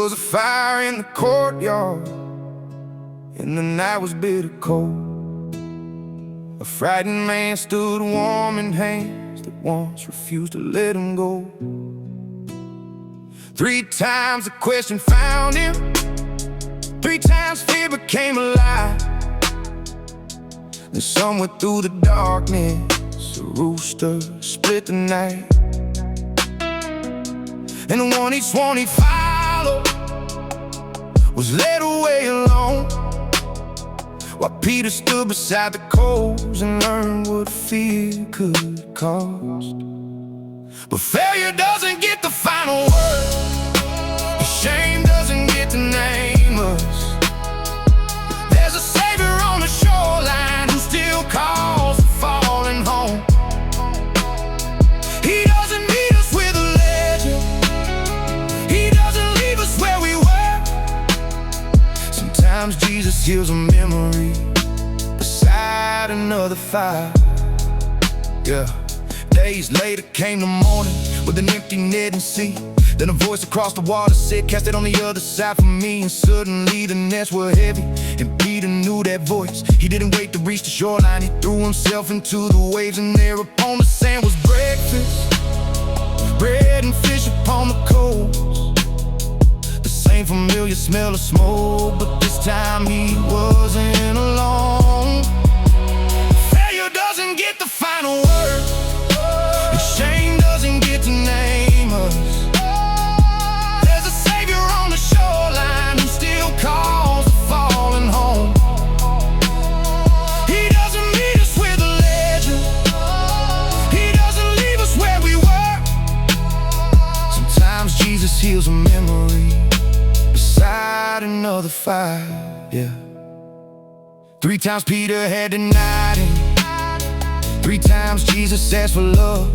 was a fire in the courtyard, and the night was bitter cold. A frightened man stood warming hands that once refused to let him go. 3 times the question found him, 3 times fear became a lie. Then somewhere through the darkness, a rooster split the night. And the one he sworn he'd follow was led away alone, while Peter stood beside the coals and learned what fear could cost. But failure doesn't get the final word, shame doesn't get to name us. There's a Savior on the shoreline who still calls the falling home. He doesn't meet us with a legend, He doesn't leave us where we were. Sometimes Jesus heals a memory beside another fire. Yeah. Days later came the morning with an empty net and sea. Then a voice across the water said, cast it on the other side for me. And suddenly the nets were heavy, and Peter knew that voice. He didn't wait to reach the shoreline, he threw himself into the waves. And there upon the sand was breakfast, bread and fish upon the coals. The same familiar smell of smoke, but this time he wasn't alone. Failure doesn't get the final word, and shame doesn't get to name us. There's a Savior on the shoreline who still calls the falling home. He doesn't meet us with a legend, He doesn't leave us where we were. Sometimes Jesus heals a memory beside another fire, yeah. 3 times Peter had denied him, 3 times Jesus asked for love.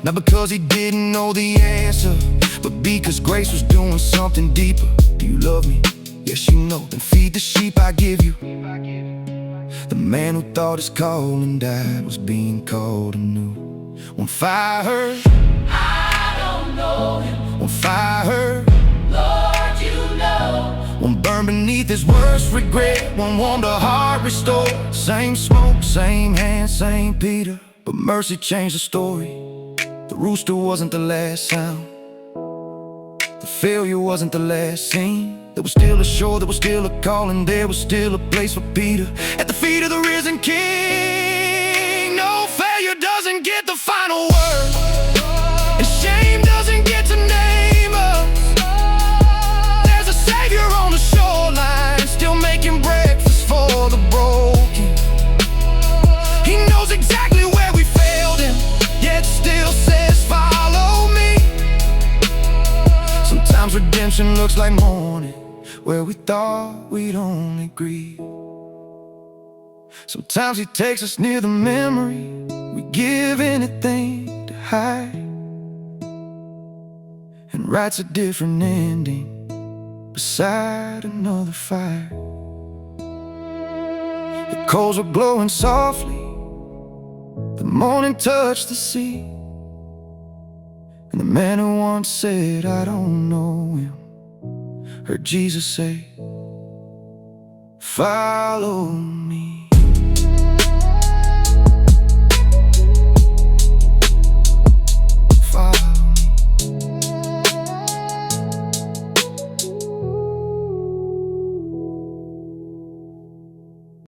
Not because he didn't know the answer, but because grace was doing something deeper. Do you love me? Yes, you know. Then feed the sheep I give you. The man who thought his calling died was being called anew. When fire heard, I don't know him, when fire heard, Lord, you know. one burned beneath his worst regret, one warmed a heart restored. Same smoke, same hand, same Peter, but mercy changed the story. The rooster wasn't the last sound, the failure wasn't the last scene. There was still a shore, there was still a call, and there was still a place for Peter at the feet of the risen King. No, failure doesn't get the final word, and shame doesn't get to name us. There's a Savior on the shoreline, still making breakfast for the broken. He knows exactly where we failed him, yet still says, follow me. Sometimes redemption looks like mourning where we thought we'd only grieve. Sometimes he takes us near the memory we give anything to hide, and writes a different ending beside another fire. The coals were glowing softly, the morning touched the sea, and the man who once said, I don't know him, heard Jesus say, follow me.